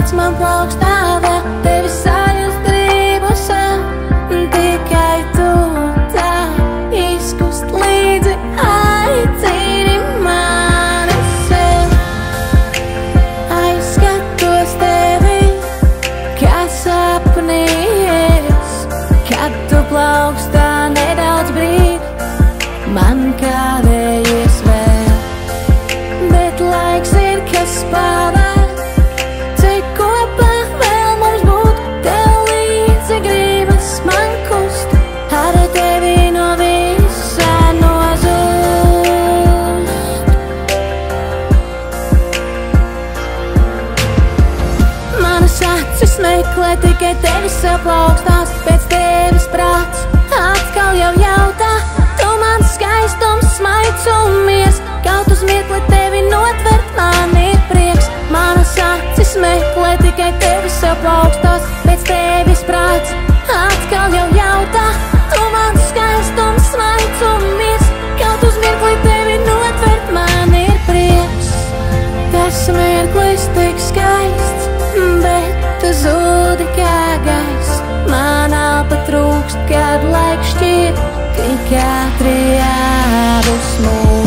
Kāpēc man plaukstā vēl tevi sajust gribu sev? Tikai tu tā izkust līdzi, aicini mani sev. Aizskatos tevi, kā sapnījies, kad tu plaukstā nedaudz brīdi, man kāvējies vēl. Bet laiks ir, kas pavēr, cik kopā vēl mums būt, tev līdzi gribas man kust, ar tevi no visa nozust. Manas acis meklē tikai tevi saplaukstās, pēc tevis prāts atkal jau jautā, tu man skaistums smaicumies, kaut uz mirkli tevi notvert man ir prieks. Manas acis meklē tikai tevi saplaukstās, pēc tevis prāts atkal jau jautā, tu man skaistums smaicumies, kaut uz mirkli tevi notvert man ir prieks. Tas mirklis tik skaists, bet tu zūdi kā gaiss, man elpa trūkst, kad laiks šķiet tik ātri abus mūs.